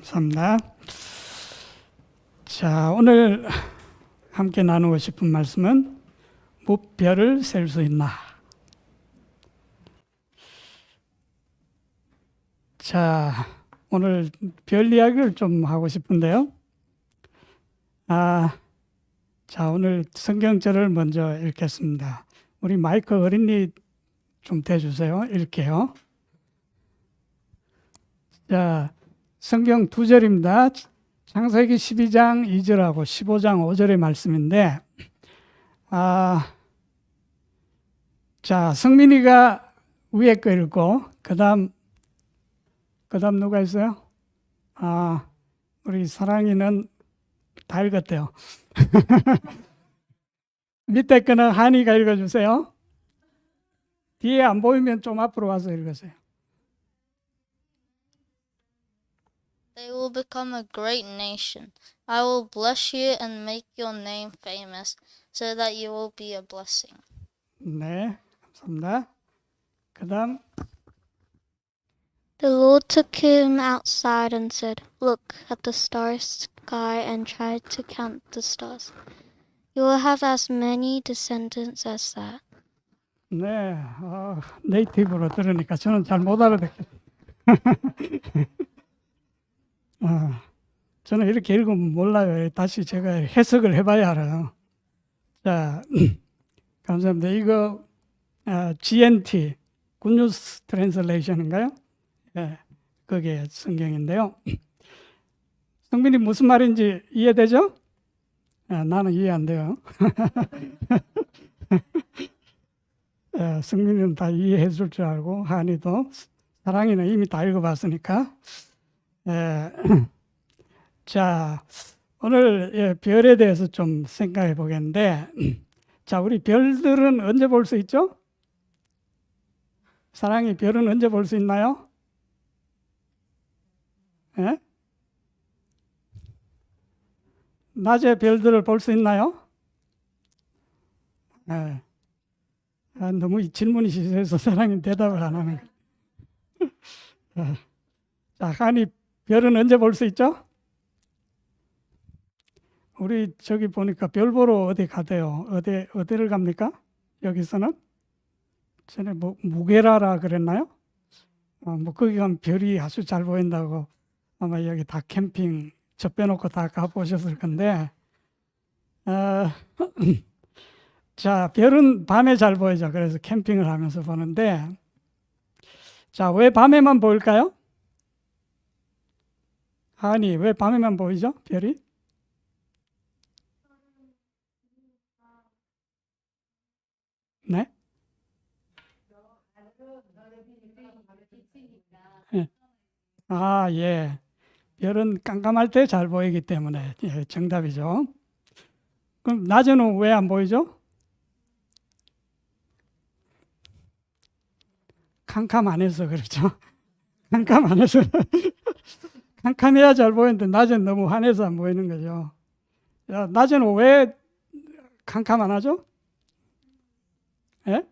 감사합니다. 자, 오늘 함께 나누고 싶은 말씀은 무별을 셀 수 있나? 자, 오늘 별 이야기를 좀 하고 싶은데요. 자, 오늘 성경절을 먼저 읽겠습니다. 우리 마이크 어린이 좀 대주세요. 읽게요. 자, 성경 두 절입니다. 창세기 12장 2절하고 15장 5절의 말씀인데, 자, 성민이가 위에 거 읽고, 그 다음 누가 있어요? 우리 사랑이는 다 읽었대요. 밑에 거는 한이가 읽어주세요. 뒤에 안 보이면 좀 앞으로 와서 읽으세요. They will become a great nation. I will bless you and make your name famous, so that you will be a blessing. 네, 감사합니다. 그 다음 The Lord took him outside and said, "Look at the starry sky and try to count the stars. You will have as many descendants as that." 네, 네이티브로 들으니까 저는 잘 못 알아듣겠어요. 저는 이렇게 읽으면 몰라요. 다시 제가 해석을 해봐야 알아요. 자, 감사합니다. 이거 GNT, 굿뉴스 트랜슬레이션인가요? 예, 그게 성경인데요. 성민이 무슨 말인지 이해되죠? 나는 이해 안 돼요. 성민이는 다 이해해 줄 줄 알고, 한이도, 사랑이는 이미 다 읽어봤으니까. 자, 오늘 별에 대해서 좀 생각해 보겠는데, 자, 우리 별들은 언제 볼 수 있죠? 사랑이 별은 언제 볼 수 있나요? 예? 낮에 별들을 볼 수 있나요? 예. 너무 이 질문이 시소해서 사랑이 대답을 안 하는 거예요. 자, 한이 별은 언제 볼 수 있죠? 우리 저기 보니까 별 보러 어디 가대요? 어디를 갑니까? 여기서는? 전에 뭐 무게라라 그랬나요? 뭐 거기 가면 별이 아주 잘 보인다고 아마 여기 다 캠핑 저 빼놓고 다 가보셨을 건데, 자, 별은 밤에 잘 보이죠. 그래서 캠핑을 하면서 보는데, 자, 왜 밤에만 보일까요? 아니, 왜 밤에만 보이죠? 별이? 네? 예. 별은 깜깜할 때 잘 보이기 때문에, 예, 정답이죠. 그럼 낮에는 왜 안 보이죠? 캄캄해서 그렇죠. 캄캄해서. 캄캄해야 잘 보이는데 낮에는 너무 환해서 안 보이는 거죠. 야, 낮에는 왜 캄캄 안 하죠? 예?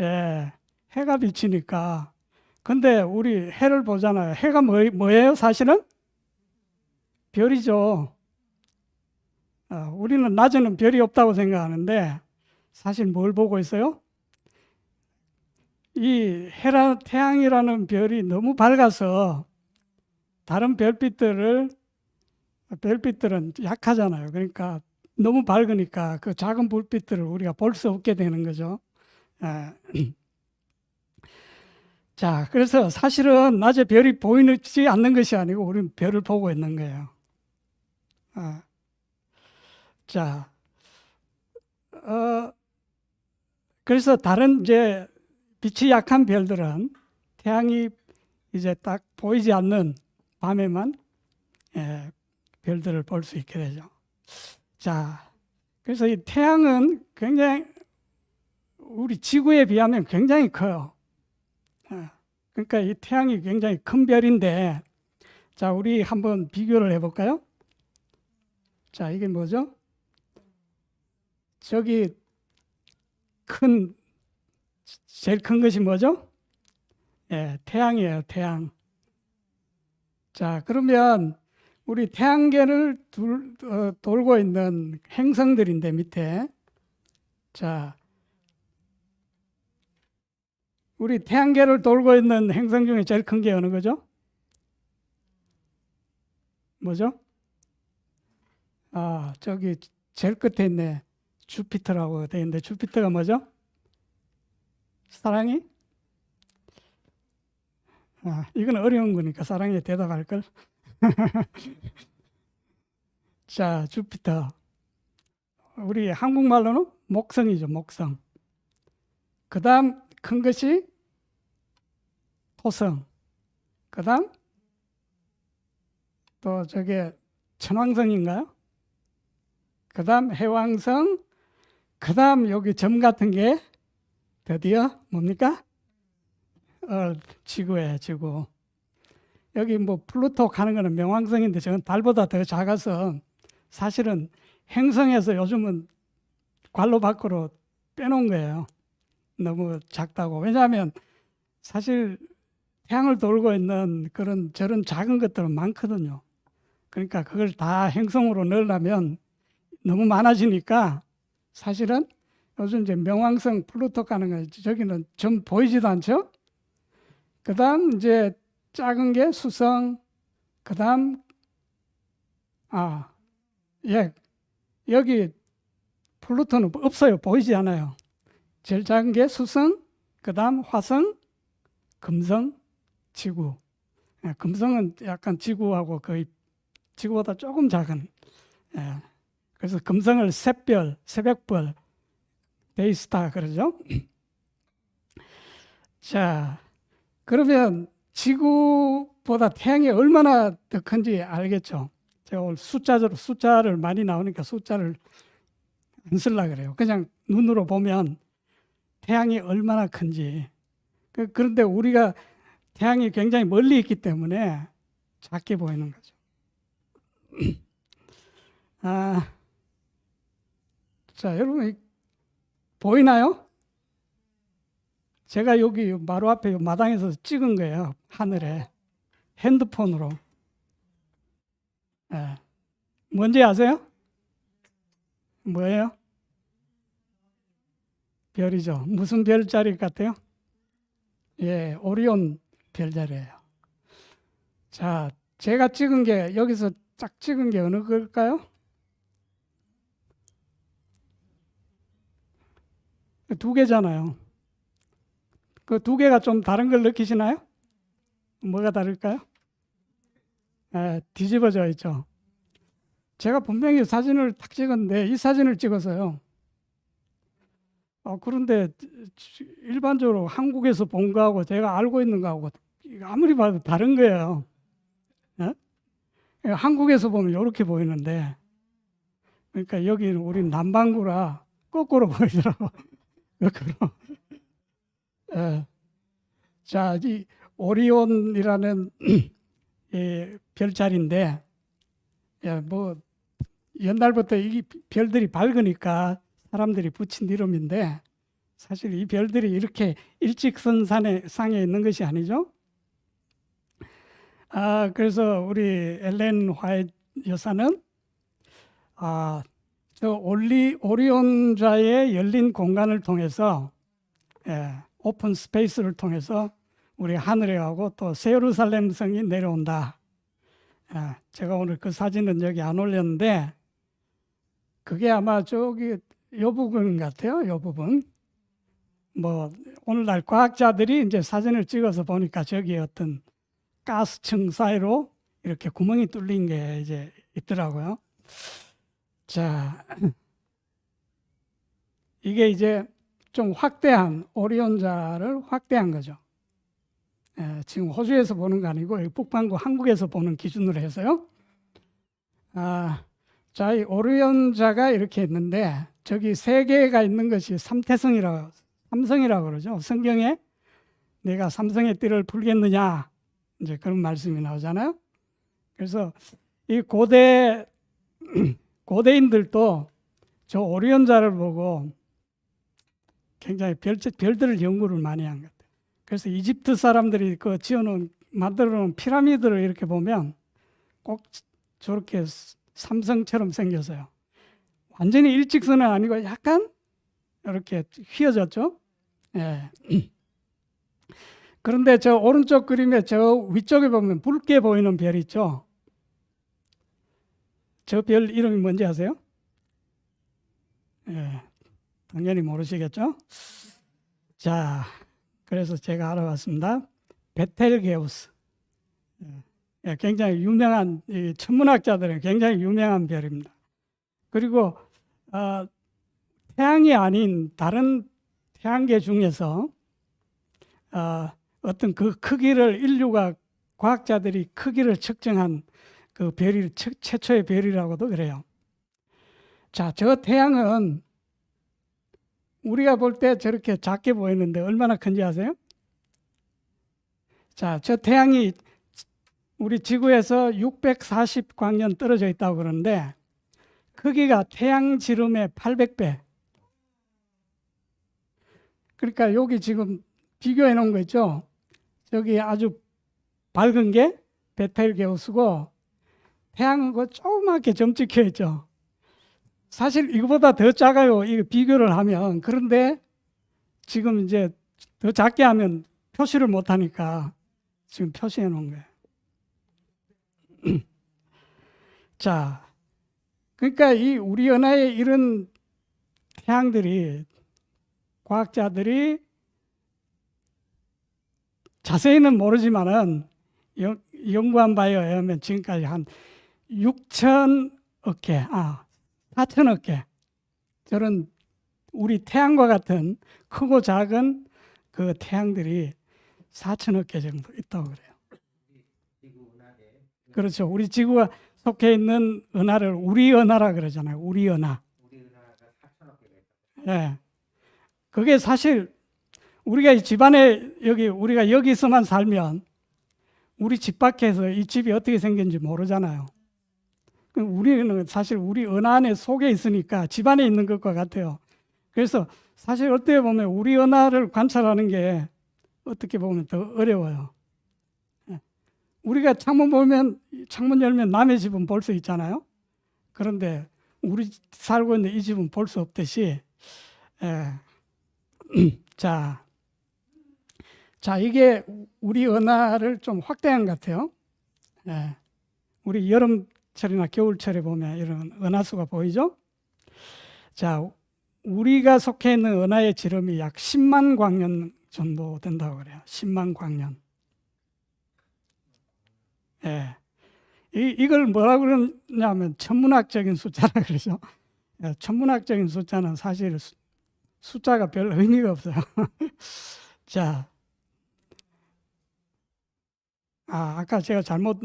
예, 해가 비치니까. 근데 우리 해를 보잖아요. 해가 뭐예요? 사실은? 별이죠. 우리는 낮에는 별이 없다고 생각하는데 사실 뭘 보고 있어요? 이 태양이라는 별이 너무 밝아서 다른 별빛들은 약하잖아요. 그러니까 너무 밝으니까 그 작은 불빛들을 우리가 볼 수 없게 되는 거죠. 자, 그래서 사실은 낮에 별이 보이지 않는 것이 아니고 우리는 별을 보고 있는 거예요. 자, 그래서 다른 이제 빛이 약한 별들은 태양이 이제 딱 보이지 않는 밤에만 별들을 볼 수 있게 되죠. 자, 그래서 이 태양은 굉장히 우리 지구에 비하면 굉장히 커요. 그러니까 이 태양이 굉장히 큰 별인데, 자, 우리 한번 비교를 해볼까요? 자, 이게 뭐죠? 저기 제일 큰 것이 뭐죠? 예, 태양이에요, 태양. 자, 그러면 우리 태양계를 돌고 있는 행성들인데 밑에 자, 우리 태양계를 돌고 있는 행성 중에 제일 큰 게 어느 거죠? 뭐죠? 아, 저기 제일 끝에 있네. 주피터라고 되어 있는데 주피터가 뭐죠? 사랑이? 아, 이건 어려운 거니까 사랑에 대답할 걸. 자, 주피터. 우리 한국말로는 목성이죠, 목성. 그 다음 큰 것이 토성. 그 다음 또 저게 천왕성인가요? 그 다음 해왕성. 그 다음 여기 점 같은 게 드디어 뭡니까? 지구예요, 지구. 여기 뭐 플루토 가는 거는 명왕성인데 저건 달보다 더 작아서 사실은 행성에서 요즘은 관로 밖으로 빼놓은 거예요. 너무 작다고. 왜냐하면 사실 태양을 돌고 있는 그런 저런 작은 것들은 많거든요. 그러니까 그걸 다 행성으로 넣으려면 너무 많아지니까 사실은 요즘 이제 명왕성 플루토 가는 거 저기는 좀 보이지도 않죠? 그 다음 이제 작은 게 수성, 그 다음 예, 여기 플루토는 없어요. 보이지 않아요. 제일 작은 게 수성, 그 다음 화성, 금성, 지구. 예, 금성은 약간 지구하고 거의 지구보다 조금 작은. 예, 그래서 금성을 샛별, 새벽별, 데이스타 그러죠. 자, 그러면 지구보다 태양이 얼마나 더 큰지 알겠죠? 제가 오늘 숫자를 많이 나오니까 숫자를 안 쓰려고 그래요. 그냥 눈으로 보면 태양이 얼마나 큰지. 그런데 우리가 태양이 굉장히 멀리 있기 때문에 작게 보이는 거죠. 자, 여러분 보이나요? 제가 여기 바로 앞에 마당에서 찍은 거예요. 하늘에 핸드폰으로. 예. 뭔지 아세요? 뭐예요? 별이죠. 무슨 별자리 같아요? 예, 오리온 별자리예요. 자, 제가 찍은 게 여기서 쫙 찍은 게 어느 걸까요? 두 개잖아요. 그 두 개가 좀 다른 걸 느끼시나요? 뭐가 다를까요? 뒤집어져 있죠. 제가 분명히 사진을 딱 찍었는데 이 사진을 찍어서요. 그런데 일반적으로 한국에서 본 거하고 제가 알고 있는 거하고 아무리 봐도 다른 거예요. 한국에서 보면 이렇게 보이는데, 그러니까 여기는 우리 남반구라 거꾸로 보이더라고. 거꾸로. 자, 이 오리온이라는 별자리인데, 뭐 옛날부터 이 별들이 밝으니까 사람들이 붙인 이름인데 사실 이 별들이 이렇게 일직선상에 있는 것이 아니죠. 그래서 우리 엘렌 화이트 여사는 저 오리온자의 열린 공간을 통해서 오픈 스페이스를 통해서 우리 하늘에 가고 또 세루살렘 성이 내려온다. 제가 오늘 그 사진은 여기 안 올렸는데 그게 아마 저기 요 부분 같아요. 요 부분. 뭐 오늘날 과학자들이 이제 사진을 찍어서 보니까 저기 어떤 가스층 사이로 이렇게 구멍이 뚫린 게 이제 있더라고요. 자, 이게 이제 좀 확대한 오리온자를 확대한 거죠. 지금 호주에서 보는 거 아니고 북반구 한국에서 보는 기준으로 해서요. 자, 이 오리온자가 이렇게 있는데 저기 세 개가 있는 것이 삼성이라고 그러죠. 성경에 내가 삼성의 띠를 풀겠느냐 이제 그런 말씀이 나오잖아요. 그래서 이 고대인들도 저 오리온자를 보고 굉장히 별들을 연구를 많이 한 것 같아요. 그래서 이집트 사람들이 그 지어놓은 만들어 놓은 피라미드를 이렇게 보면 꼭 저렇게 삼성처럼 생겼어요. 완전히 일직선은 아니고 약간 이렇게 휘어졌죠. 예. 그런데 저 오른쪽 그림에 저 위쪽에 보면 붉게 보이는 별 있죠. 저 별 이름이 뭔지 아세요? 예, 당연히 모르시겠죠? 자, 그래서 제가 알아봤습니다. 베텔게우스. 예, 굉장히 유명한, 이 천문학자들은 굉장히 유명한 별입니다. 그리고 태양이 아닌 다른 태양계 중에서 어떤 그 크기를 인류가 과학자들이 크기를 측정한 그 별이 최초의 별이라고도 그래요. 자, 저 태양은 우리가 볼 때 저렇게 작게 보이는데 얼마나 큰지 아세요? 자, 저 태양이 우리 지구에서 640광년 떨어져 있다고 그러는데 크기가 태양 지름의 800배. 그러니까 여기 지금 비교해 놓은 거 있죠? 저기 아주 밝은 게 베텔게우스고 태양은 그 조그맣게 점 찍혀 있죠. 사실 이거보다 더 작아요. 이거 비교를 하면. 그런데 지금 이제 더 작게 하면 표시를 못 하니까 지금 표시해 놓은 거예요. 자, 그러니까 이 우리 은하에 이런 태양들이 과학자들이 자세히는 모르지만은 연구한 바에 의하면 지금까지 한 6천억 개, 4천억 개 저런 우리 태양과 같은 크고 작은 그 태양들이 4천억 개 정도 있다고 그래요. 그렇죠. 우리 지구가 속해 있는 은하를 우리 은하라 그러잖아요. 우리 은하. 예. 그게 사실 우리가 이 집안에 우리가 여기서만 살면 우리 집 밖에서 이 집이 어떻게 생겼는지 모르잖아요. 우리는 사실 우리 은하 안에 속에 있으니까 집안에 있는 것과 같아요. 그래서 사실 어떻게 보면 우리 은하를 관찰하는 게 어떻게 보면 더 어려워요. 우리가 창문 열면 남의 집은 볼 수 있잖아요. 그런데 우리 살고 있는 이 집은 볼 수 없듯이 자, 이게 우리 은하를 좀 확대한 것 같아요. 우리 여름철이나 겨울철에 보면 이런 은하수가 보이죠? 자, 우리가 속해 있는 은하의 지름이 약 10만 광년 정도 된다고 그래요. 10만 광년. 이걸 뭐라고 그러냐면 천문학적인 숫자라 그러죠. 천문학적인 숫자는 사실 숫자가 별 의미가 없어요. 자, 아까 제가 잘못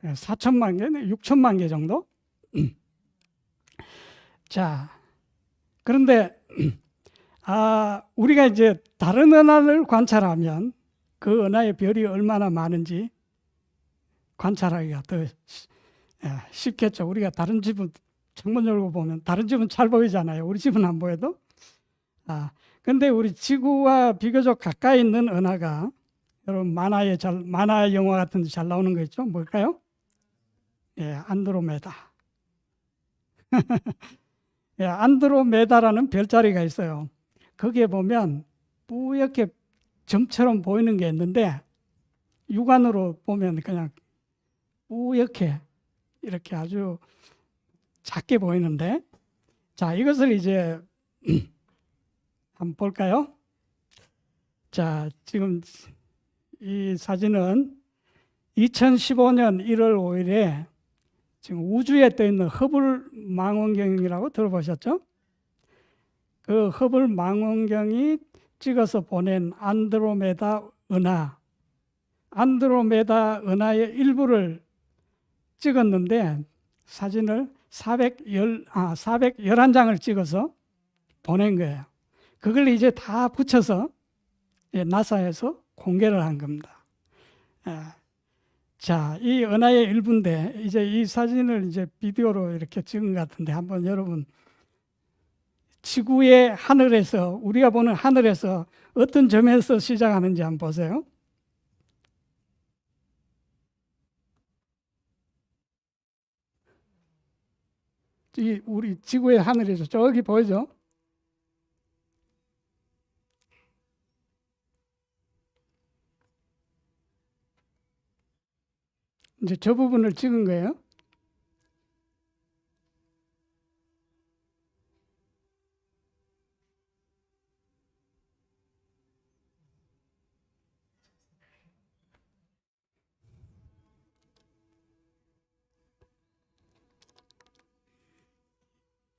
4천만 개, 6천만 개 정도? 자, 그런데 우리가 이제 다른 은하를 관찰하면 그 은하의 별이 얼마나 많은지 관찰하기가 더 쉽겠죠. 우리가 다른 집은 창문 열고 보면 다른 집은 잘 보이잖아요. 우리 집은 안 보여도. 근데 우리 지구와 비교적 가까이 있는 은하가 여러분 만화 영화 같은 데 잘 나오는 거 있죠? 뭘까요? 안드로메다. 안드로메다라는 별자리가 있어요. 거기에 보면 뿌옇게 점처럼 보이는 게 있는데 육안으로 보면 그냥 뿌옇게 이렇게 아주 작게 보이는데, 자, 이것을 이제 한번 볼까요? 자, 지금 이 사진은 2015년 1월 5일에 지금 우주에 떠 있는 허블 망원경이라고 들어보셨죠? 그 허블 망원경이 찍어서 보낸 안드로메다 은하의 일부를 찍었는데 사진을 411장을 찍어서 보낸 거예요. 그걸 이제 다 붙여서 나사에서 공개를 한 겁니다. 자, 이 은하의 일부인데 이제 이 사진을 이제 비디오로 이렇게 찍은 것 같은데 한번 여러분 지구의 하늘에서 우리가 보는 하늘에서 어떤 점에서 시작하는지 한번 보세요. 이 우리 지구의 하늘이죠. 저기 보이죠? 이제 저 부분을 찍은 거예요.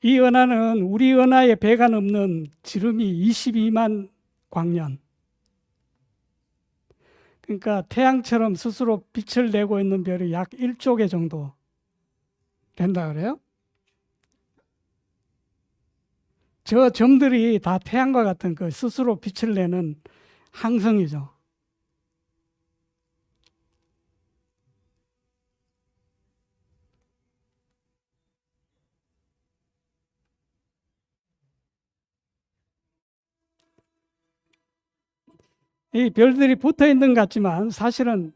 이 은하는 우리 은하의 배가 넘는 지름이 22만 광년. 그러니까 태양처럼 스스로 빛을 내고 있는 별이 약 1조 개 정도 된다 그래요. 저 점들이 다 태양과 같은 그 스스로 빛을 내는 항성이죠. 이 별들이 붙어 있는 것 같지만 사실은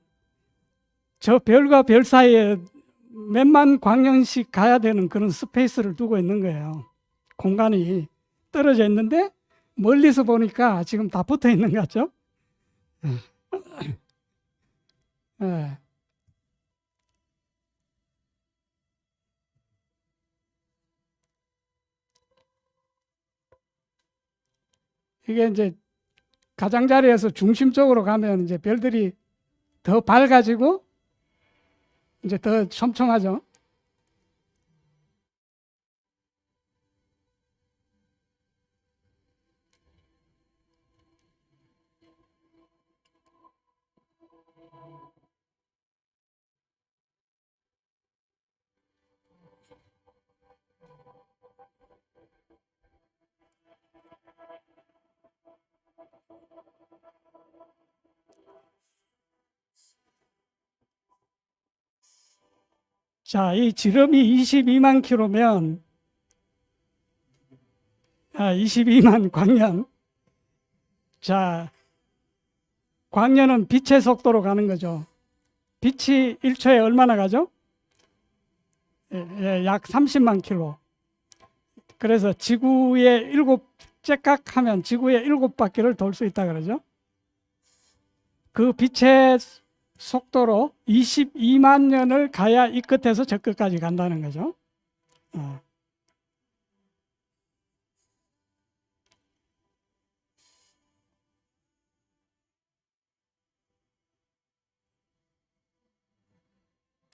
저 별과 별 사이에 몇만 광년씩 가야 되는 그런 스페이스를 두고 있는 거예요. 공간이 떨어져 있는데 멀리서 보니까 지금 다 붙어 있는 것 같죠? 네. 이게 이제 가장자리에서 중심 쪽으로 가면 이제 별들이 더 밝아지고 이제 더 촘촘하죠. 자, 이 지름이 22만 킬로면 22만 광년. 자, 광년은 빛의 속도로 가는 거죠. 빛이 1초에 얼마나 가죠? 약 30만 킬로. 그래서 지구의 째깍하면 지구의 7바퀴를 돌 수 있다 그러죠. 그 빛의 속도로 22만 년을 가야 이 끝에서 저 끝까지 간다는 거죠.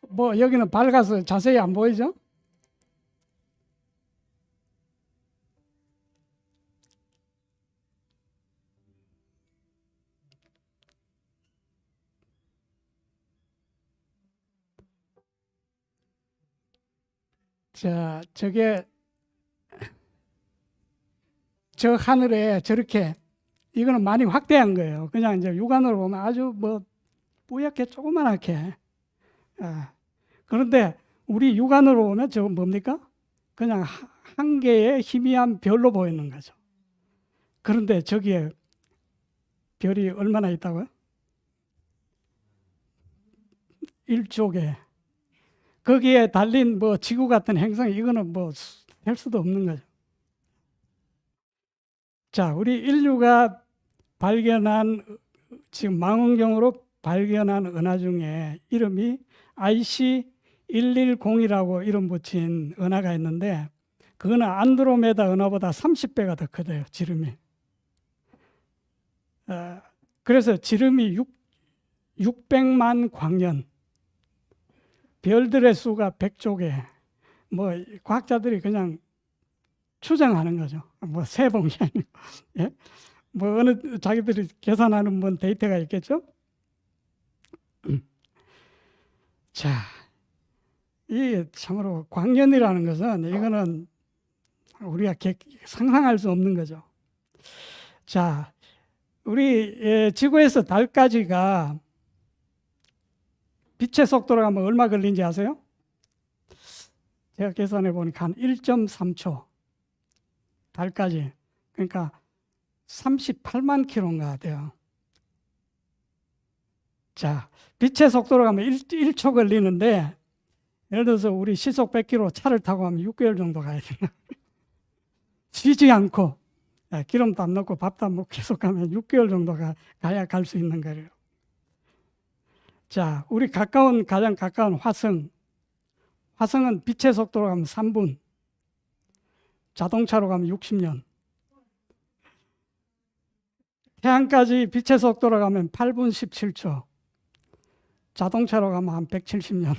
뭐 여기는 밝아서 자세히 안 보이죠? 자, 저 하늘에 저렇게 이거는 많이 확대한 거예요. 그냥 이제 육안으로 보면 아주 뭐 뿌옇게 조그만하게. 그런데 우리 육안으로 보면 저건 뭡니까? 그냥 한 개의 희미한 별로 보이는 거죠. 그런데 저기에 별이 얼마나 있다고요? 1조 개. 거기에 달린 뭐 지구 같은 행성, 이거는 뭐 될 수도 없는 거죠. 자, 우리 인류가 발견한, 지금 망원경으로 발견한 은하 중에 이름이 IC110이라고 이름 붙인 은하가 있는데, 그거는 안드로메다 은하보다 30배가 더 커요, 지름이. 그래서 지름이 600만 광년. 별들의 수가 100조 개. 뭐 과학자들이 그냥 추정하는 거죠. 뭐 세본 게 아니고. 예? 뭐 어느 자기들이 계산하는 뭔 데이터가 있겠죠. 자, 이 참으로 광년이라는 것은 이거는 우리가 상상할 수 없는 거죠. 자, 우리 지구에서 달까지가 빛의 속도로 가면 얼마 걸린지 아세요? 제가 계산해 보니까 한 1.3초. 달까지. 그러니까 38만 킬로인가 돼요. 자, 빛의 속도로 가면 1초 걸리는데 예를 들어서 우리 시속 100km 차를 타고 가면 6개월 정도 가야 돼요. 쉬지 않고 기름도 안 넣고 밥도 안 먹고 계속 가면 6개월 정도 가야 갈 수 있는 거예요. 자, 우리 가장 가까운 화성. 화성은 빛의 속도로 가면 3분, 자동차로 가면 60년. 태양까지 빛의 속도로 가면 8분 17초, 자동차로 가면 한 170년.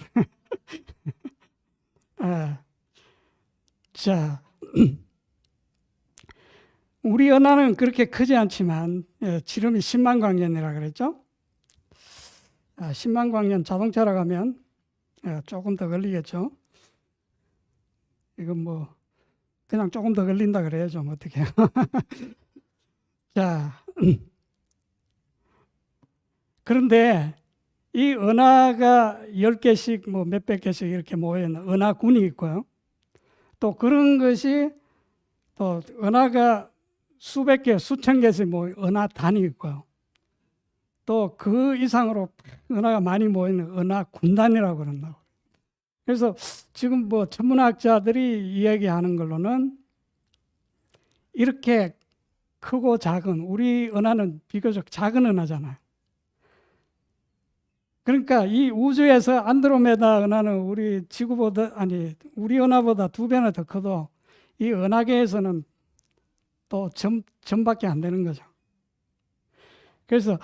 자, 우리 은하는 그렇게 크지 않지만 지름이 10만 광년이라 그랬죠. 10만 광년 자동차로 가면 조금 더 걸리겠죠. 이건 뭐 그냥 조금 더 걸린다 그래요. 좀 어떻게. 자, 그런데 이 은하가 10개씩 뭐 몇백 개씩 이렇게 모여있는 은하군이 있고요. 또 그런 것이 또 은하가 수백 개, 수천 개씩 뭐 은하단이 있고요. 또 그 이상으로 은하가 많이 모이는 은하군단이라고 그런다고. 그래서 지금 뭐 천문학자들이 이야기하는 걸로는 이렇게 크고 작은, 우리 은하는 비교적 작은 은하잖아요. 그러니까 이 우주에서 안드로메다 은하는 우리 지구보다, 아니, 우리 은하보다 2배나 더 커도 이 은하계에서는 또 점밖에 안 되는 거죠. 그래서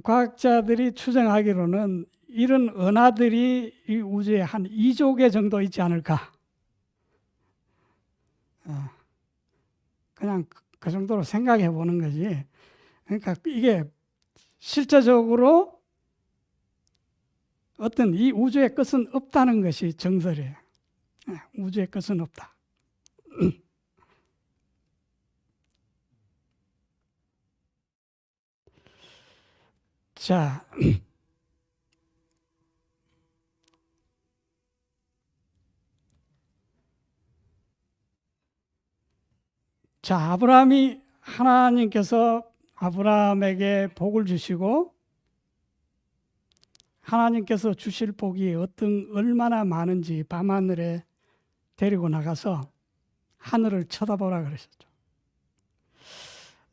과학자들이 추정하기로는 이런 은하들이 이 우주에 한 2조 개 정도 있지 않을까. 그냥 그 정도로 생각해 보는 거지. 그러니까 이게 실제적으로 어떤 이 우주의 끝은 없다는 것이 정설이에요. 우주의 끝은 없다. 자, 아브라함이 하나님께서 아브라함에게 복을 주시고 하나님께서 주실 복이 얼마나 많은지 밤하늘에 데리고 나가서 하늘을 쳐다보라 그러셨죠.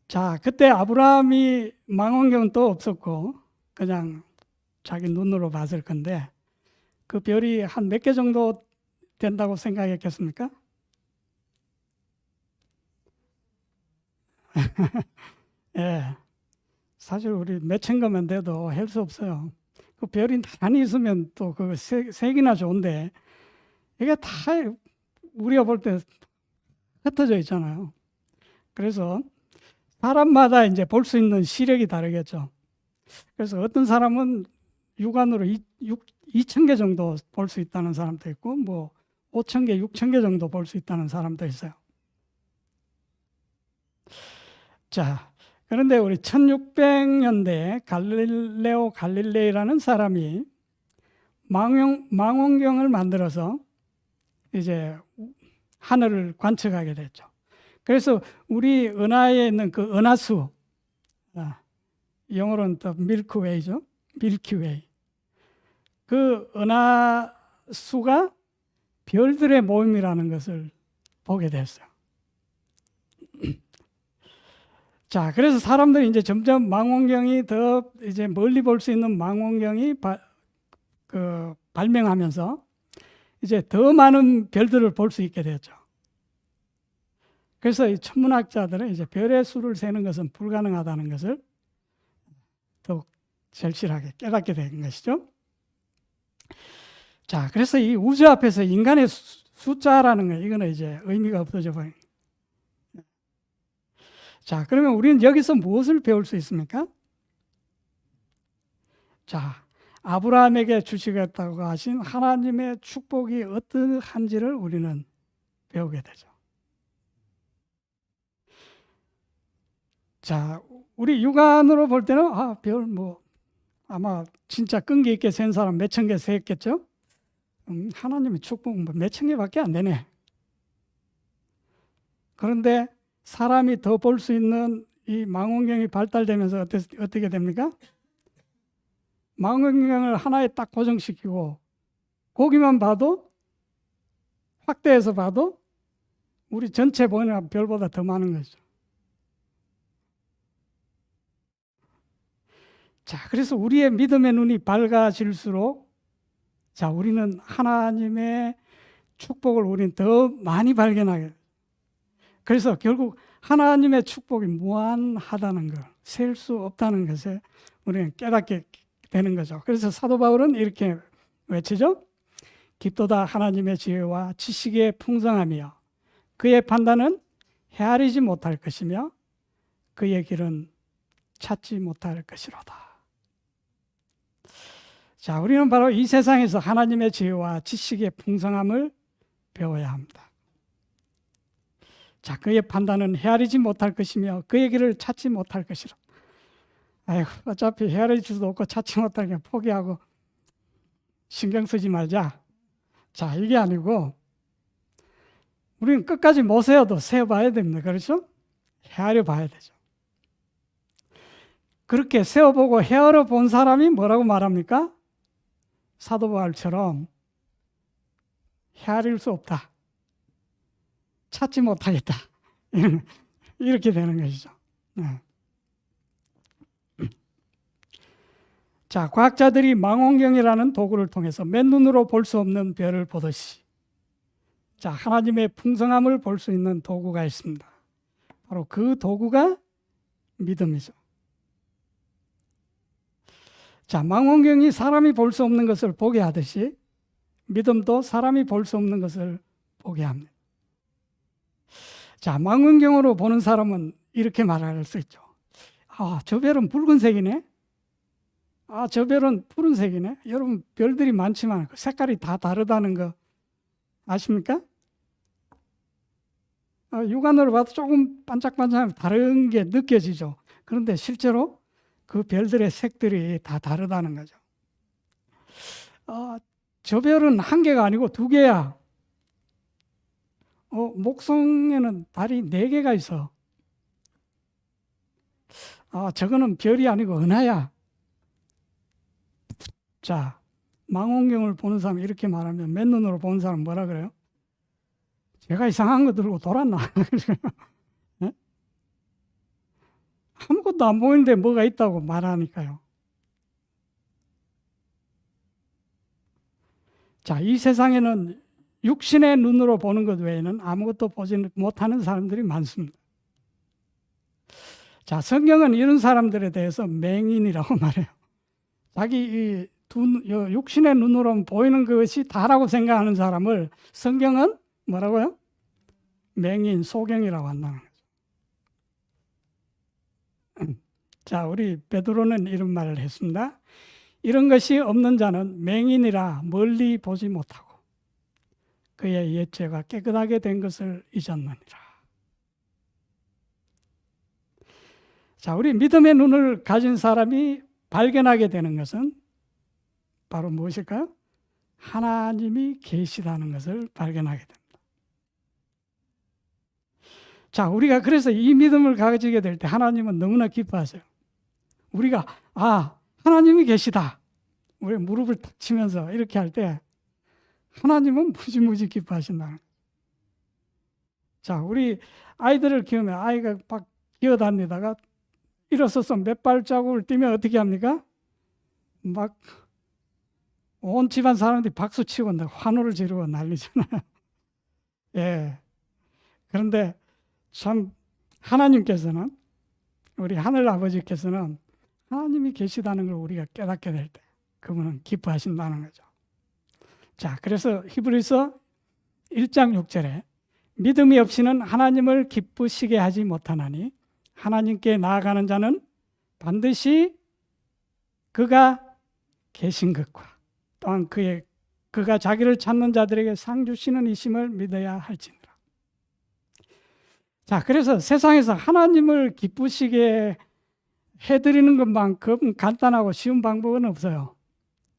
자, 그때 아브라함이 망원경은 또 없었고 그냥 자기 눈으로 봤을 건데 그 별이 한 몇 개 정도 된다고 생각했겠습니까? 예, 사실 우리 몇천 개만 돼도 할 수 없어요. 그 별이 나란히 있으면 또 그 색이나 좋은데 이게 다 우리가 볼 때 흩어져 있잖아요. 그래서 사람마다 이제 볼 수 있는 시력이 다르겠죠. 그래서 어떤 사람은 육안으로 2,000개 정도 볼 수 있다는 사람도 있고 뭐 5,000개, 6,000개 정도 볼 수 있다는 사람도 있어요. 자, 그런데 우리 1600년대에 갈릴레오 갈릴레이라는 사람이 망원경을 만들어서 이제 하늘을 관측하게 됐죠. 그래서 우리 은하에 있는 그 은하수, 영어로는 또 밀크웨이죠. 밀키웨이. 그 은하수가 별들의 모임이라는 것을 보게 됐어요. 자, 그래서 사람들이 이제 점점 망원경이 더 이제 멀리 볼 수 있는 망원경이 발명하면서 이제 더 많은 별들을 볼 수 있게 됐죠. 그래서 이 천문학자들은 이제 별의 수를 세는 것은 불가능하다는 것을 더욱 절실하게 깨닫게 된 것이죠. 자, 그래서 이 우주 앞에서 인간의 숫자라는 거, 이거는 이제 의미가 없어져 버린. 자, 그러면 우리는 여기서 무엇을 배울 수 있습니까? 자, 아브라함에게 주시겠다고 하신 하나님의 축복이 어떠한지를 우리는 배우게 되죠. 자, 우리 육안으로 볼 때는 별 아마 진짜 끈기 있게 센 사람 몇천 개 세겠죠? 하나님의 축복 몇천 개밖에 안 되네. 그런데 사람이 더 볼 수 있는 이 망원경이 발달되면서 어떻게 됩니까? 망원경을 하나에 딱 고정시키고 고기만 봐도, 확대해서 봐도 우리 전체 보이는 별보다 더 많은 거죠. 자, 그래서 우리의 믿음의 눈이 밝아질수록 자, 우리는 하나님의 축복을 우리는 더 많이 발견하게 돼요. 그래서 결국 하나님의 축복이 무한하다는 걸, 셀 수 없다는 것에 우리는 깨닫게 되는 거죠. 그래서 사도 바울은 이렇게 외치죠. 깊도다 하나님의 지혜와 지식의 풍성함이여 그의 판단은 헤아리지 못할 것이며 그의 길은 찾지 못할 것이로다. 자, 우리는 바로 이 세상에서 하나님의 지혜와 지식의 풍성함을 배워야 합니다. 자, 그의 판단은 헤아리지 못할 것이며 그의 길을 찾지 못할 것이라. 아이고, 어차피 헤아리지도 없고 찾지 못하니까 포기하고 신경 쓰지 말자. 자, 이게 아니고 우리는 끝까지 못 세워도 세워봐야 됩니다. 그렇죠? 헤아려 봐야 되죠. 그렇게 세워보고 헤아려 본 사람이 뭐라고 말합니까? 사도 바울처럼 헤아릴 수 없다. 찾지 못하겠다. 이렇게 되는 것이죠. 네. 자, 과학자들이 망원경이라는 도구를 통해서 맨눈으로 볼 수 없는 별을 보듯이 자, 하나님의 풍성함을 볼 수 있는 도구가 있습니다. 바로 그 도구가 믿음이죠. 자, 망원경이 사람이 볼 수 없는 것을 보게 하듯이 믿음도 사람이 볼 수 없는 것을 보게 합니다. 자, 망원경으로 보는 사람은 이렇게 말할 수 있죠. 아, 저 별은 붉은색이네. 아, 저 별은 푸른색이네. 여러분, 별들이 많지만 색깔이 다 다르다는 거 아십니까? 육안으로 봐도 조금 반짝반짝 다른 게 느껴지죠. 그런데 실제로 그 별들의 색들이 다 다르다는 거죠. 저 별은 한 개가 아니고 두 개야. 목성에는 달이 4개가 있어. 저거는 별이 아니고 은하야. 자, 망원경을 보는 사람이 이렇게 말하면 맨눈으로 보는 사람은 뭐라 그래요? 제가 이상한 거 들고 돌았나? 네? 아무것도 안 보이는데 뭐가 있다고 말하니까요. 자, 이 세상에는 육신의 눈으로 보는 것 외에는 아무것도 보지 못하는 사람들이 많습니다. 자, 성경은 이런 사람들에 대해서 맹인이라고 말해요. 자기 육신의 눈으로 보이는 것이 다라고 생각하는 사람을 성경은 뭐라고요? 맹인, 소경이라고 한다는 거죠. 자, 우리 베드로는 이런 말을 했습니다. 이런 것이 없는 자는 맹인이라 멀리 보지 못하고 그의 옛죄가 깨끗하게 된 것을 잊었느니라. 자, 우리 믿음의 눈을 가진 사람이 발견하게 되는 것은 바로 무엇일까요? 하나님이 계시다는 것을 발견하게 됩니다. 자, 우리가 그래서 이 믿음을 가지게 될 때 하나님은 너무나 기뻐하세요. 우리가 하나님이 계시다. 우리 무릎을 탁 치면서 이렇게 할 때 하나님은 무지무지 기뻐하신다는 거예요. 자, 우리 아이들을 키우면 아이가 막 기어다니다가 일어서서 몇 발자국을 뛰면 어떻게 합니까? 막 온 집안 사람들이 박수 치고 환호를 지르고 난리잖아요. 예. 그런데 참 하나님께서는 우리 하늘 아버지께서는 하나님이 계시다는 걸 우리가 깨닫게 될 때 그분은 기뻐하신다는 거죠. 자, 그래서 히브리서 1장 6절에 믿음이 없이는 하나님을 기쁘시게 하지 못하나니 하나님께 나아가는 자는 반드시 그가 계신 것과 또한 그가 자기를 찾는 자들에게 상 주시는 이심을 믿어야 할지니라. 자, 그래서 세상에서 하나님을 기쁘시게 해드리는 것만큼 간단하고 쉬운 방법은 없어요.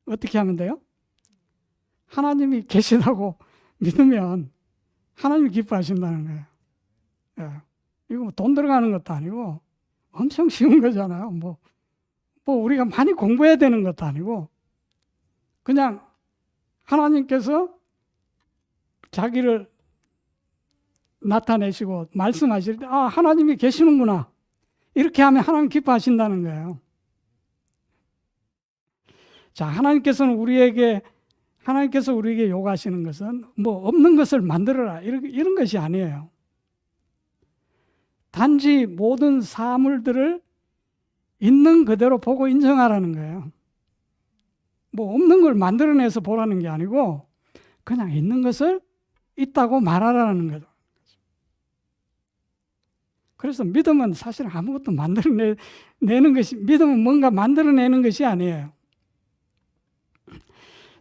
어떻게 하면 돼요? 하나님이 계시다고 믿으면 하나님이 기뻐하신다는 거예요. 예. 이거 돈 들어가는 것도 아니고 엄청 쉬운 거잖아요. 뭐 우리가 많이 공부해야 되는 것도 아니고 그냥 하나님께서 자기를 나타내시고 말씀하실 때, 아, 하나님이 계시는구나. 이렇게 하면 하나님 기뻐하신다는 거예요. 자, 하나님께서 우리에게 요구하시는 것은 뭐 없는 것을 만들어라. 이런 것이 아니에요. 단지 모든 사물들을 있는 그대로 보고 인정하라는 거예요. 뭐 없는 걸 만들어내서 보라는 게 아니고 그냥 있는 것을 있다고 말하라는 거죠. 그래서 믿음은 사실 아무것도 만들어내는 것이, 믿음은 뭔가 만들어내는 것이 아니에요.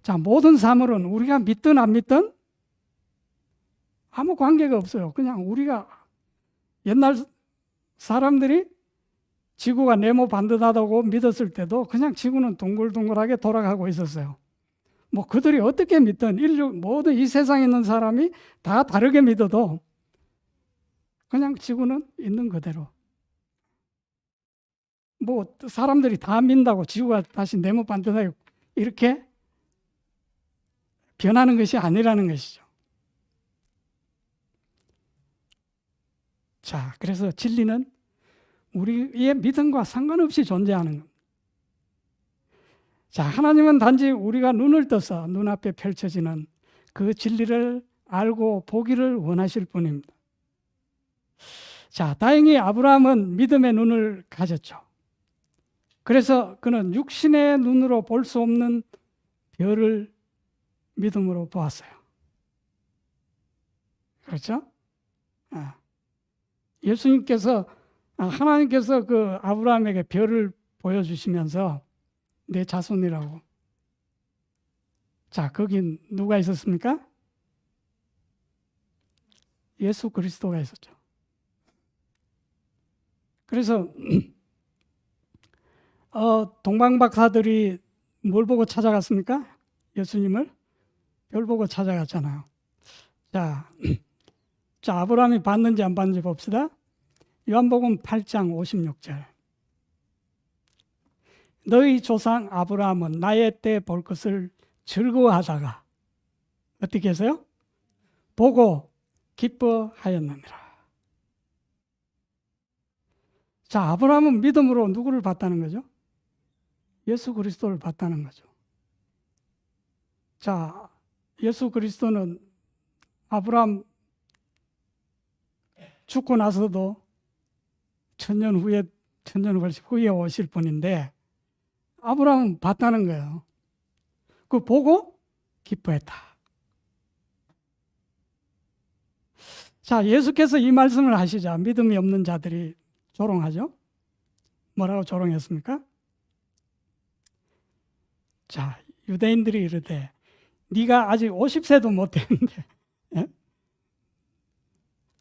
자, 모든 사물은 우리가 믿든 안 믿든 아무 관계가 없어요. 그냥 우리가 옛날 사람들이 지구가 네모 반듯하다고 믿었을 때도 그냥 지구는 둥글둥글하게 돌아가고 있었어요. 뭐 그들이 어떻게 믿든 모든 이 세상에 있는 사람이 다 다르게 믿어도 그냥 지구는 있는 그대로. 뭐 사람들이 다 믿는다고 지구가 다시 네모 반듯하게 이렇게 변하는 것이 아니라는 것이죠. 자, 그래서 진리는 우리의 믿음과 상관없이 존재하는 겁니다. 자, 하나님은 단지 우리가 눈을 떠서 눈앞에 펼쳐지는 그 진리를 알고 보기를 원하실 뿐입니다. 자, 다행히 아브라함은 믿음의 눈을 가졌죠. 그래서 그는 육신의 눈으로 볼 수 없는 별을 믿음으로 보았어요. 그렇죠? 하나님께서 그 아브라함에게 별을 보여주시면서 내 자손이라고. 자, 거긴 누가 있었습니까? 예수 그리스도가 있었죠. 그래서 동방박사들이 뭘 보고 찾아갔습니까? 예수님을 별 보고 찾아갔잖아요. 자, 아브라함이 봤는지 안 봤는지 봅시다. 요한복음 8장 56절. 너희 조상 아브라함은 나의 때 볼 것을 즐거워하다가 어떻게 해서요? 보고 기뻐하였느니라. 자, 아브라함은 믿음으로 누구를 봤다는 거죠? 예수 그리스도를 봤다는 거죠. 자, 예수 그리스도는 아브라함 죽고 나서도 천년 훨씬 후에 오실 분인데 아브라함은 봤다는 거예요. 그 보고 기뻐했다. 자, 예수께서 이 말씀을 하시자 믿음이 없는 자들이 조롱하죠. 뭐라고 조롱했습니까? 자, 유대인들이 이르되 네가 아직 50세도 못 됐는데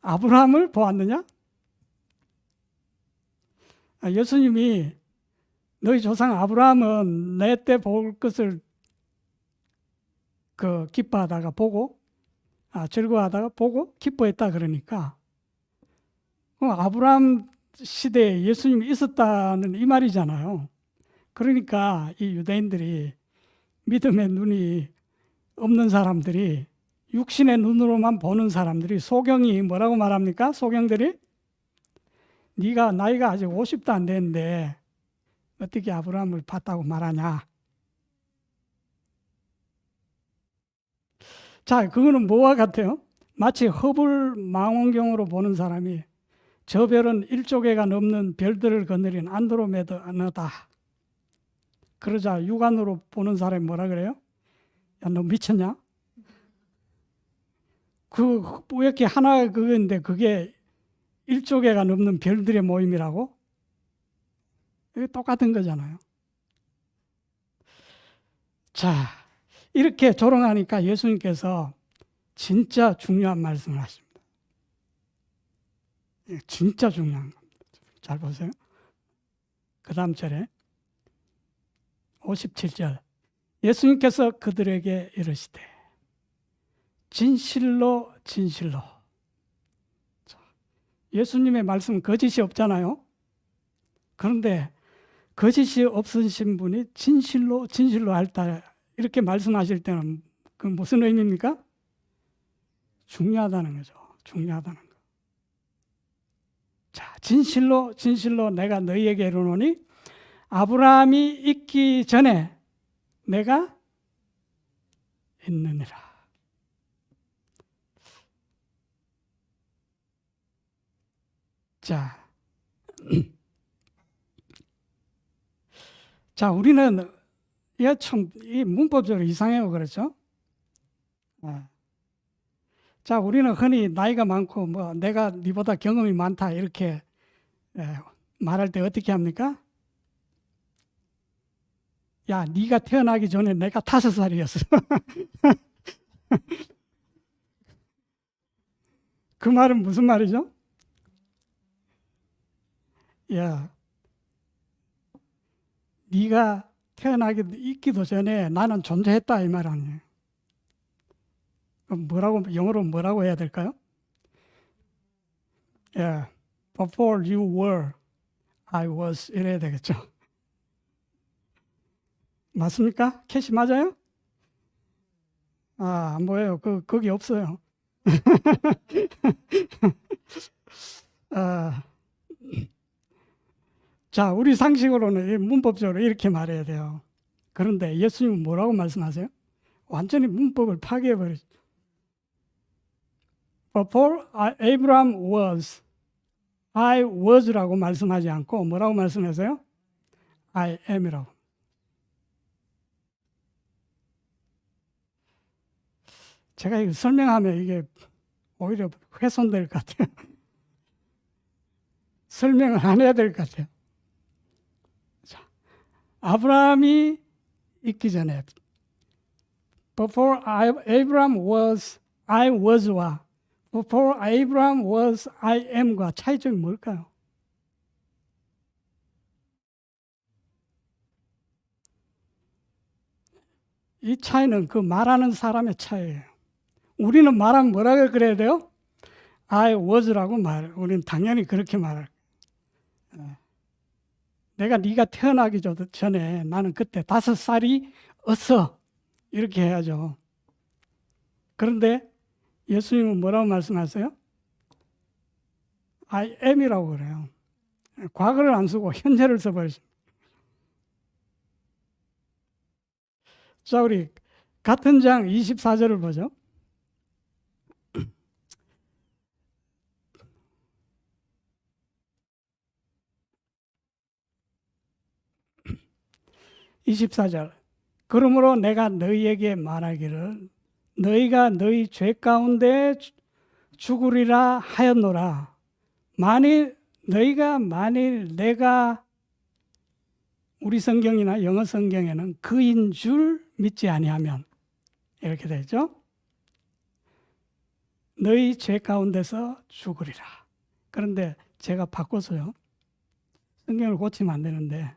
아브라함을 보았느냐? 예수님이 너희 조상 아브라함은 내 때 볼 것을 기뻐하다가 보고 즐거워하다가 보고 기뻐했다 그러니까 아브라함 시대에 예수님이 있었다는 이 말이잖아요. 그러니까 이 유대인들이 믿음의 눈이 없는 사람들이 육신의 눈으로만 보는 사람들이 소경이 뭐라고 말합니까? 소경들이 네가 나이가 아직 50도 안 됐는데 어떻게 아브라함을 봤다고 말하냐? 자, 그거는 뭐와 같아요? 마치 허블 망원경으로 보는 사람이 저 별은 1조개가 넘는 별들을 거느린 안드로메다다. 그러자 육안으로 보는 사람이 뭐라 그래요? 야, 너 미쳤냐? 왜 이렇게 하나 그건데 그게 1조개가 넘는 별들의 모임이라고? 이게 똑같은 거잖아요. 자, 이렇게 조롱하니까 예수님께서 진짜 중요한 말씀을 하십니다. 진짜 중요한 겁니다. 잘 보세요. 그 다음 절에 57절. 예수님께서 그들에게 이르시되 진실로 진실로. 예수님의 말씀은 거짓이 없잖아요. 그런데 거짓이 없으신 분이 진실로 진실로 할다 이렇게 말씀하실 때는 그 무슨 의미입니까? 중요하다는 거죠. 중요하다는 거. 자, 진실로 진실로 내가 너희에게 이르노니 아브라함이 있기 전에 내가 있느니라. 자, 자, 우리는 이게 참 이 문법적으로 이상해요, 그렇죠? 자, 우리는 흔히 나이가 많고 뭐 내가 네보다 경험이 많다 이렇게 말할 때 어떻게 합니까? 야, 네가 태어나기 전에 내가 5살이었어. 그 말은 무슨 말이죠? 야, 네가 태어나기 있기도 전에 나는 존재했다 이 말 아니에요. 뭐라고 영어로 뭐라고 해야 될까요? 예, before you were, I was 이래야 되겠죠. 맞습니까? 캐시 맞아요? 아, 안 보여요. 거기 없어요. 자, 우리 상식으로는 문법적으로 이렇게 말해야 돼요. 그런데 예수님은 뭐라고 말씀하세요? 완전히 문법을 파괴해버리죠. Before Abraham was, I was라고 말씀하지 않고 뭐라고 말씀하세요? I am이라고. 제가 이거 설명하면 이게 오히려 훼손될 것 같아요. 설명을 안 해야 될 것 같아요. 자, 아브라함이 있기 전에 Before Abraham was, I was와 Before Abraham was, I am과 차이점이 뭘까요? 이 차이는 그 말하는 사람의 차이예요. 우리는 말하면 뭐라고 그래야 돼요? I was라고 우리는 당연히 그렇게 말할 거예요. 내가 네가 태어나기 전에 나는 그때 5살이었어. 이렇게 해야죠. 그런데 예수님은 뭐라고 말씀하세요? I am이라고 그래요. 과거를 안 쓰고 현재를 써버리십니다. 자, 우리 같은 장 24절을 보죠. 24절. 그러므로 내가 너희에게 말하기를 너희가 너희 죄 가운데 죽으리라 하였노라. 만일 내가 우리 성경이나 영어 성경에는 그인 줄 믿지 아니하면 이렇게 되죠. 너희 죄 가운데서 죽으리라. 그런데 제가 바꿔서요. 성경을 고치면 안 되는데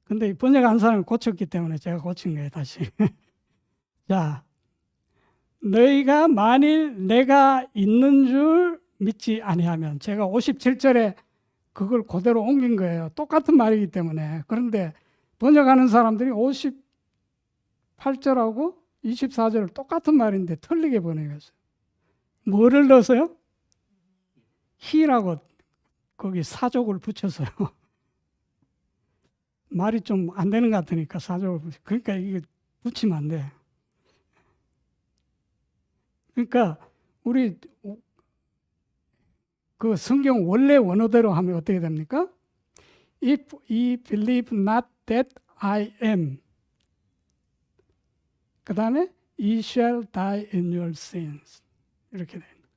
근데 번역한 사람이 고쳤기 때문에 제가 고친 거예요, 다시. 자, 너희가 만일 내가 있는 줄 믿지 아니하면 제가 57절에 그걸 그대로 옮긴 거예요. 똑같은 말이기 때문에. 그런데 번역하는 사람들이 58절하고 24절을 똑같은 말인데 틀리게 번역했어요. 뭐를 넣었어요? he라고 거기 사족을 붙여서요. 말이 좀 안 되는 것 같으니까 사족을 붙여. 그러니까 이게 붙이면 안 돼. 그러니까 우리 그 성경 원래 원어대로 하면 어떻게 됩니까? If ye believe not that I am. 그 다음에 ye shall die in your sins. 이렇게 됩니다.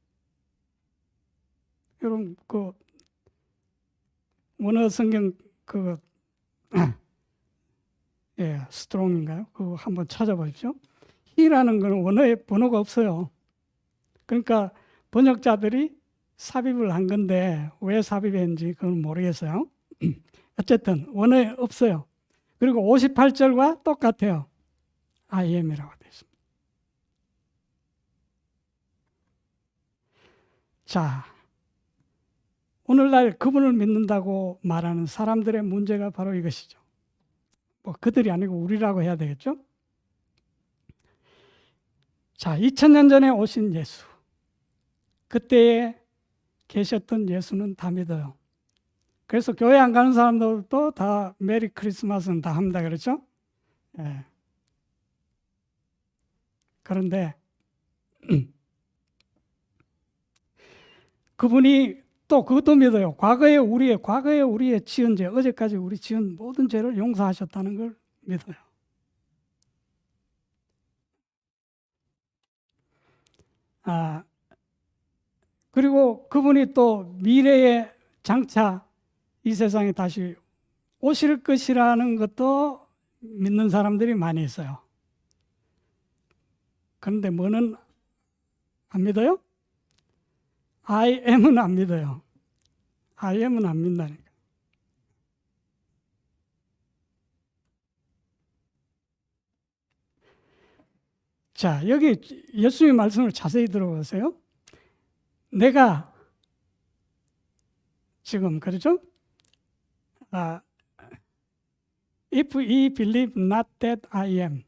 여러분 그 원어 성경 스트롱인가요? 그거 한번 찾아보십시오. he라는 건 원어에 번호가 없어요. 그러니까 번역자들이 삽입을 한 건데 왜 삽입했는지 그건 모르겠어요. 어쨌든 원어에 없어요. 그리고 58절과 똑같아요. I am이라고 되어 있습니다. 자, 오늘날 그분을 믿는다고 말하는 사람들의 문제가 바로 이것이죠. 뭐 그들이 아니고 우리라고 해야 되겠죠? 자, 2000년 전에 오신 예수. 그때에 계셨던 예수는 다 믿어요. 그래서 교회 안 가는 사람들도 다 메리 크리스마스는 다 합니다. 그렇죠? 예. 그런데 그분이 또 그것도 믿어요. 과거에 우리의 지은 죄, 어제까지 우리 지은 모든 죄를 용서하셨다는 걸 믿어요. 그리고 그분이 또 미래에 장차 이 세상에 다시 오실 것이라는 것도 믿는 사람들이 많이 있어요. 그런데 뭐는 안 믿어요? I am은 안 믿어요. I am은 안 믿다니까. 자, 여기 예수님의 말씀을 자세히 들어보세요. 내가 지금 그렇죠? If ye believe not that I am.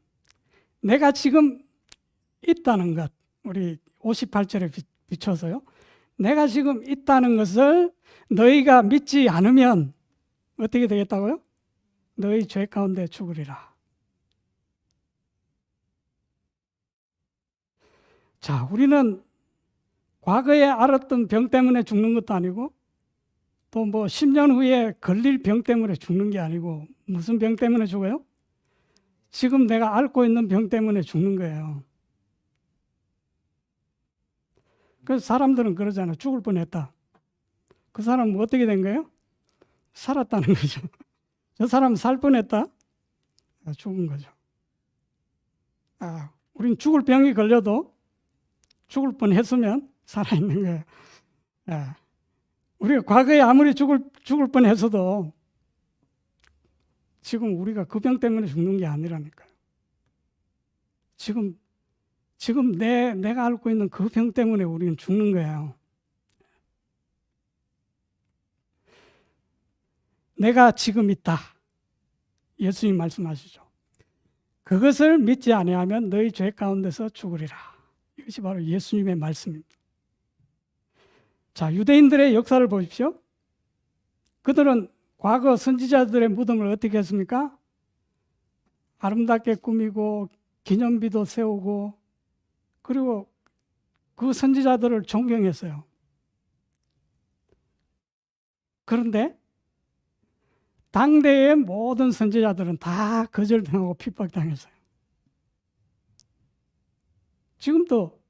내가 지금 있다는 것. 우리 58절에 비춰서요. 내가 지금 있다는 것을 너희가 믿지 않으면 어떻게 되겠다고요? 너희 죄 가운데 죽으리라. 자, 우리는 과거에 앓았던 병 때문에 죽는 것도 아니고 또 뭐 10년 후에 걸릴 병 때문에 죽는 게 아니고 무슨 병 때문에 죽어요? 지금 내가 앓고 있는 병 때문에 죽는 거예요. 그래서 사람들은 그러잖아요. 죽을 뻔했다. 그 사람은 어떻게 된 거예요? 살았다는 거죠. 저 사람은 살 뻔했다? 죽은 거죠. 우린 죽을 병이 걸려도 죽을 뻔했으면 살아있는 거예요. 우리가 과거에 아무리 죽을 뻔했어도 지금 우리가 그 병 때문에 죽는 게 아니라니까요. 지금 내가 앓고 있는 그 병 때문에 우리는 죽는 거예요. 내가 지금 있다. 예수님 말씀하시죠. 그것을 믿지 아니하면 너희 죄 가운데서 죽으리라. 이것이 바로 예수님의 말씀입니다. 자, 유대인들의 역사를 보십시오. 그들은 과거 선지자들의 무덤을 어떻게 했습니까? 아름답게 꾸미고 기념비도 세우고 그리고 그 선지자들을 존경했어요. 그런데 당대의 모든 선지자들은 다 거절당하고 핍박당했어요. 지금도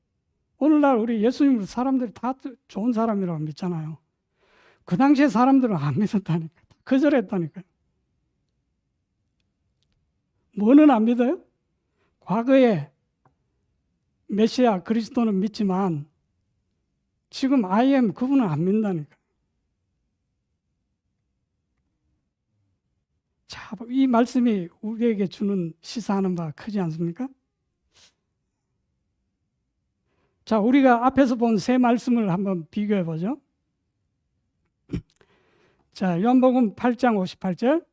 오늘날 우리 예수님을 사람들이 다 좋은 사람이라고 믿잖아요. 그 당시에 사람들은 안 믿었다니까. 거절했다니까요. 뭐는 안 믿어요? 과거에 메시아 그리스도는 믿지만 지금 I am 그분은 안 믿는다니까. 자, 이 말씀이 우리에게 주는 시사하는 바가 크지 않습니까? 자, 우리가 앞에서 본 세 말씀을 한번 비교해 보죠. 자, 요한복음 8장 58절.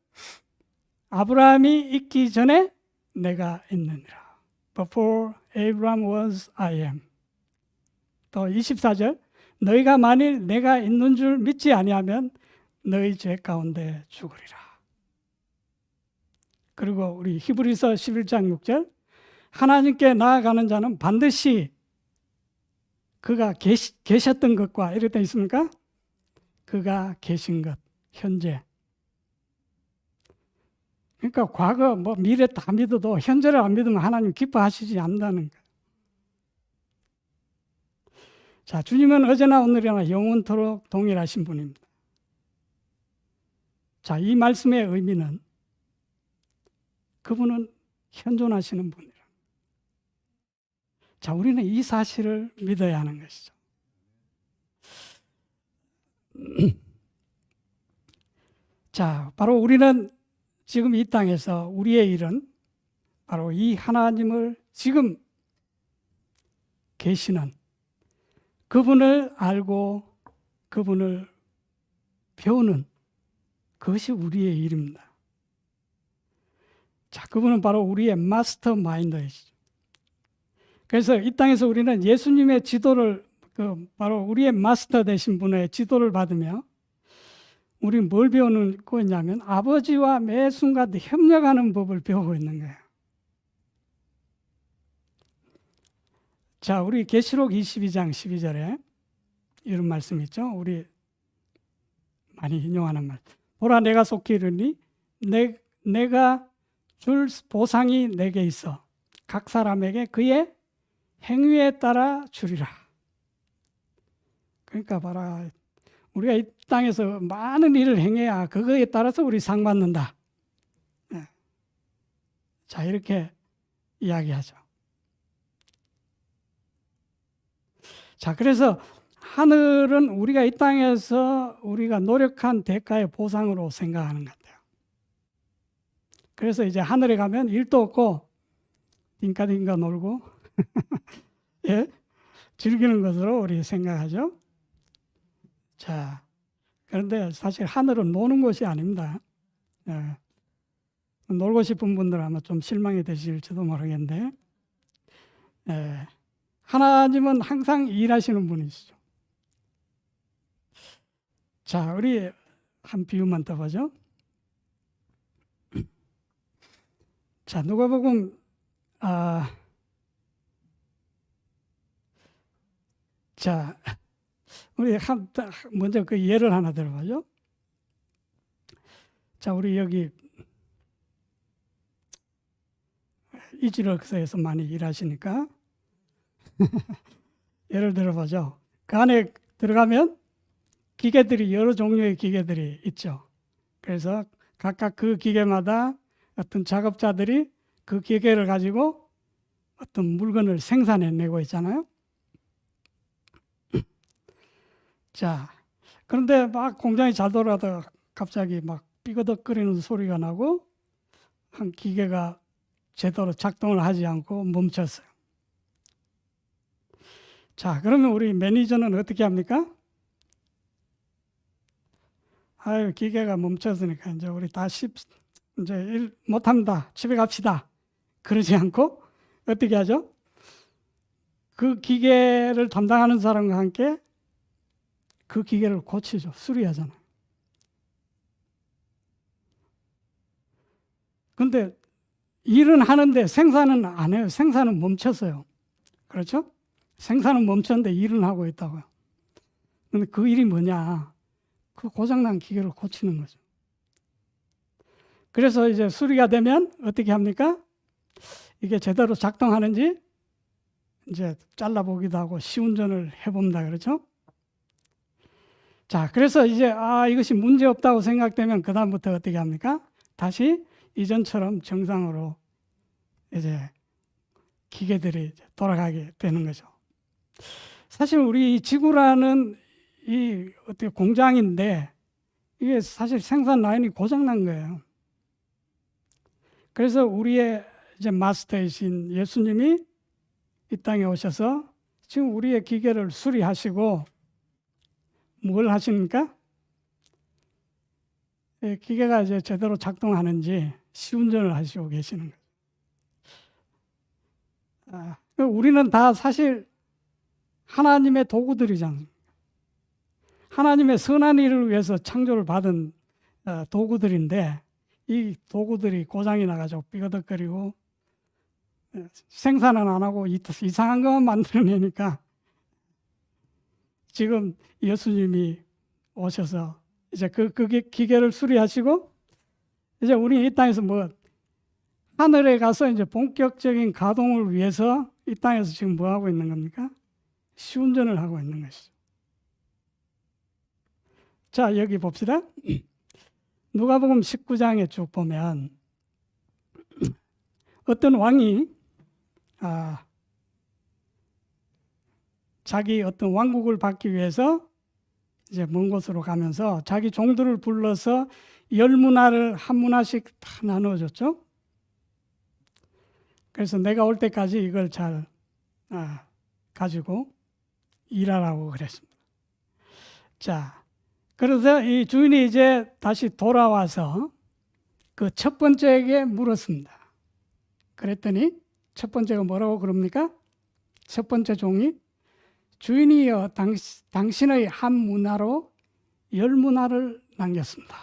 아브라함이 있기 전에 내가 있느니라. Before Abraham was, I am. 또 24절. 너희가 만일 내가 있는 줄 믿지 아니하면 너희 죄 가운데 죽으리라. 그리고 우리 히브리서 11장 6절. 하나님께 나아가는 자는 반드시 그가 계셨던 것과 이렇게 되어 있습니까? 그가 계신 것, 현재. 그러니까 과거, 미래 다 믿어도 현재를 안 믿으면 하나님 기뻐하시지 않는다는 거예요. 자, 주님은 어제나 오늘이나 영원토록 동일하신 분입니다. 자, 이 말씀의 의미는 그분은 현존하시는 분이라. 자, 우리는 이 사실을 믿어야 하는 것이죠. 자, 바로 우리는 지금 이 땅에서 우리의 일은 바로 이 하나님을 지금 계시는 그분을 알고 그분을 배우는 그것이 우리의 일입니다. 자, 그분은 바로 우리의 마스터 마인드이시죠. 그래서 이 땅에서 우리는 예수님의 지도를 바로 우리의 마스터 되신 분의 지도를 받으며 우리는 뭘 배우는 거냐면 아버지와 매 순간 협력하는 법을 배우고 있는 거예요. 자, 우리 계시록 22장 12절에 이런 말씀 있죠. 우리 많이 인용하는 말. 보라, 내가 속히 이르니 내가 줄 보상이 내게 있어 각 사람에게 그의 행위에 따라 주리라. 그러니까 봐라, 우리가 이 땅에서 많은 일을 행해야 그거에 따라서 우리 상 받는다. 자, 이렇게 이야기하죠. 자, 그래서 하늘은 우리가 이 땅에서 우리가 노력한 대가의 보상으로 생각하는 것 같아요. 그래서 이제 하늘에 가면 일도 없고 딩가딩가 놀고 예? 즐기는 것으로 우리 생각하죠. 자, 그런데 사실 하늘은 노는 곳이 아닙니다. 예. 놀고 싶은 분들은 아마 좀 실망이 되실지도 모르겠는데, 예. 하나님은 항상 일하시는 분이시죠. 자, 우리 한 비유만 더 보죠. 자, 누가복음 자, 우리 먼저 그 예를 하나 들어보죠. 자, 우리 여기 이지력서에서 많이 일하시니까 예를 들어보죠. 그 안에 들어가면 기계들이 여러 종류의 기계들이 있죠. 그래서 각각 그 기계마다 어떤 작업자들이 그 기계를 가지고 어떤 물건을 생산해내고 있잖아요. 자, 그런데 막 공장이 잘 돌아가다가 갑자기 막 삐그덕거리는 소리가 나고 한 기계가 제대로 작동을 하지 않고 멈췄어요. 자, 그러면 우리 매니저는 어떻게 합니까? 아유, 기계가 멈췄으니까 이제 우리 다시 이제 일 못합니다. 집에 갑시다. 그러지 않고 어떻게 하죠? 그 기계를 담당하는 사람과 함께 그 기계를 고치죠. 수리하잖아요. 근데 일은 하는데 생산은 안 해요. 생산은 멈췄어요. 그렇죠? 생산은 멈췄는데 일은 하고 있다고요. 근데 그 일이 뭐냐? 그 고장난 기계를 고치는 거죠. 그래서 이제 수리가 되면 어떻게 합니까? 이게 제대로 작동하는지 이제 잘라보기도 하고 시운전을 해봅니다. 그렇죠? 자, 그래서 이제 이것이 문제 없다고 생각되면 그 다음부터 어떻게 합니까? 다시 이전처럼 정상으로 이제 기계들이 돌아가게 되는 거죠. 사실 우리 지구라는 이 어떻게 공장인데 이게 사실 생산 라인이 고장난 거예요. 그래서 우리의 이제 마스터이신 예수님이 이 땅에 오셔서 지금 우리의 기계를 수리하시고 뭘 하십니까? 기계가 이제 제대로 작동하는지 시운전을 하시고 계시는 거예요. 우리는 다 사실 하나님의 도구들이지 않습니까? 하나님의 선한 일을 위해서 창조를 받은 도구들인데 이 도구들이 고장이 나가지고 삐거덕거리고 생산은 안 하고 이상한 것만 만들어내니까 지금 예수님이 오셔서 이제 그 기계를 수리하시고 이제 우리 이 땅에서 하늘에 가서 이제 본격적인 가동을 위해서 이 땅에서 지금 뭐 하고 있는 겁니까? 시운전을 하고 있는 것이죠. 자, 여기 봅시다. 누가복음 19장에 쭉 보면 어떤 왕이 자기 어떤 왕국을 받기 위해서 이제 먼 곳으로 가면서 자기 종들을 불러서 10문화를 한 문화씩 다 나눠줬죠. 그래서 내가 올 때까지 이걸 잘 가지고 일하라고 그랬습니다. 자, 그래서 이 주인이 이제 다시 돌아와서 그 첫 번째에게 물었습니다. 그랬더니 첫 번째가 뭐라고 그럽니까? 첫 번째 종이 주인이여 당신의 한 문화로 10문화를 남겼습니다.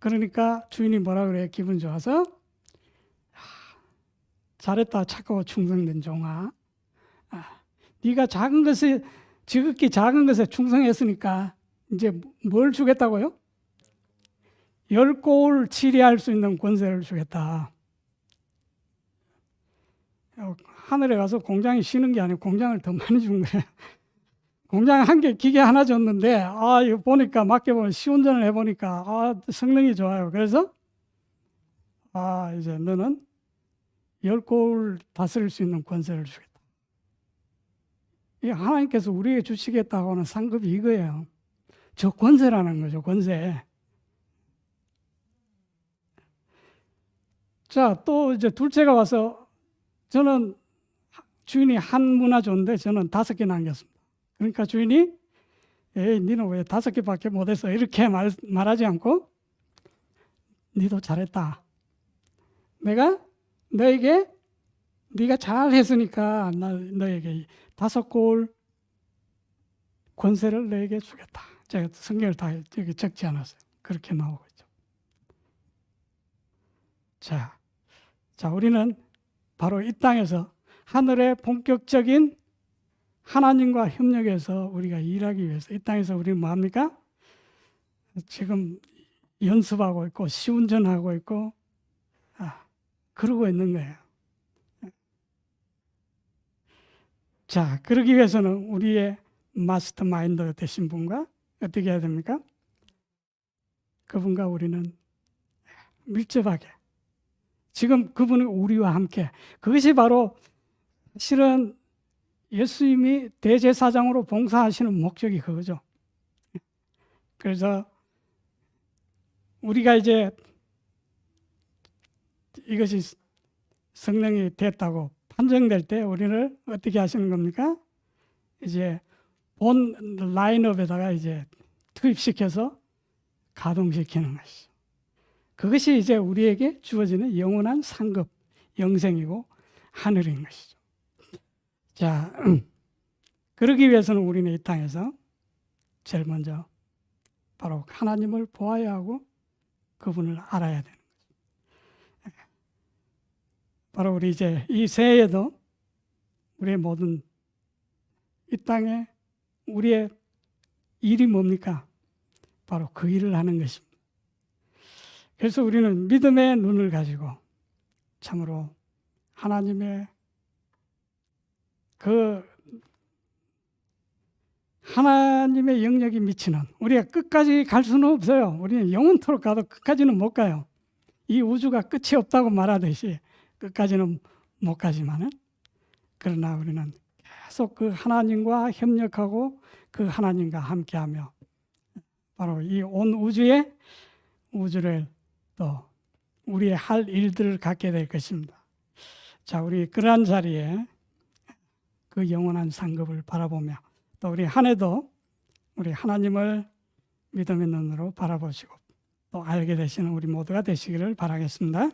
그러니까 주인이 뭐라 그래요? 기분 좋아서 잘했다 착하고 충성된 종아. 네가 작은 것에 지극히 작은 것에 충성했으니까 이제 뭘 주겠다고요? 10고을 치리할 수 있는 권세를 주겠다. 하늘에 가서 공장이 쉬는 게 아니고 공장을 더 많이 준 거예요. 공장 한 개 기계 하나 줬는데 이거 보니까 맡겨보면 시운전을 해보니까 성능이 좋아요. 그래서 이제 너는 10고을 다스릴 수 있는 권세를 주겠다. 이 하나님께서 우리에게 주시겠다고 하는 상급이 이거예요. 저 권세라는 거죠. 권세. 자, 또 이제 둘째가 와서 저는 주인이 한 문화 줬는데 저는 5개 남겼습니다. 그러니까 주인이 에이 니는 왜 5개밖에 못했어 이렇게 말하지 않고 니도 잘했다. 내가 너에게 네가 잘했으니까 너에게 5고을 권세를 너에게 주겠다. 제가 성경을 다 여기 적지 않았어요. 그렇게 나오고 있죠. 자, 우리는 바로 이 땅에서 하늘의 본격적인 하나님과 협력해서 우리가 일하기 위해서 이 땅에서 우리는 뭐합니까? 지금 연습하고 있고 시운전하고 있고 그러고 있는 거예요. 자, 그러기 위해서는 우리의 마스터 마인드 되신 분과 어떻게 해야 됩니까? 그분과 우리는 밀접하게 지금 그분은 우리와 함께 그것이 바로 실은 예수님이 대제사장으로 봉사하시는 목적이 그거죠. 그래서 우리가 이제 이것이 성령이 됐다고 판정될 때 우리를 어떻게 하시는 겁니까? 이제 본 라인업에다가 이제 투입시켜서 가동시키는 것이죠. 그것이 이제 우리에게 주어지는 영원한 상급, 영생이고 하늘인 것이죠. 자, 그러기 위해서는 우리는 이 땅에서 제일 먼저 바로 하나님을 보아야 하고 그분을 알아야 되는 거죠. 바로 우리 이제 이 새해에도 우리의 모든 이 땅에 우리의 일이 뭡니까? 바로 그 일을 하는 것입니다. 그래서 우리는 믿음의 눈을 가지고 참으로 하나님의 하나님의 영역이 미치는 우리가 끝까지 갈 수는 없어요. 우리는 영원토록 가도 끝까지는 못 가요. 이 우주가 끝이 없다고 말하듯이 끝까지는 못 가지만은 그러나 우리는 계속 그 하나님과 협력하고 그 하나님과 함께하며 바로 이 온 우주를 또 우리의 할 일들을 갖게 될 것입니다. 자, 우리 그러한 자리에 그 영원한 상급을 바라보며 또 우리 한 해도 우리 하나님을 믿음의 눈으로 바라보시고 또 알게 되시는 우리 모두가 되시기를 바라겠습니다.